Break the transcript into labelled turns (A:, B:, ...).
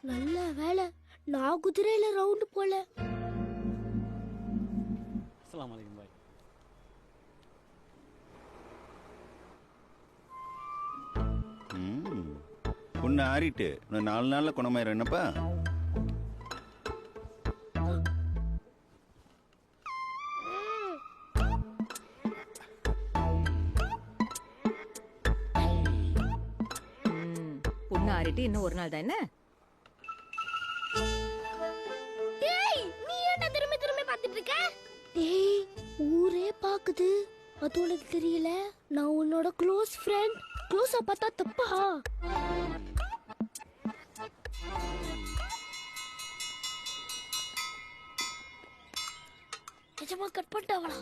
A: நல்ல வேலை நான் குதிரையில ரவுண்டு போல.
B: அஸ்ஸலாமு அலைக்கும் பாய்.
C: உன்னை ஆறிட்டு நான் 4 நாள்ல குணமாயிரம் என்னப்பா.
D: பொண்ணு ஆறிட்டு இன்னும் ஒரு நாள் தான் என்ன?
A: டேய் நீ என்ன திரும்பி திரும்பி பார்த்துட்டு இருக்க? டேய் ஊரே பாக்குது, அது உனக்கு தெரியல? நான் உன்னோட க்ளோஸ் ஃப்ரெண்ட். க்ளோஸா பார்த்தா தப்பா? நிஜமா கட் பண்ணிட்டாங்களா?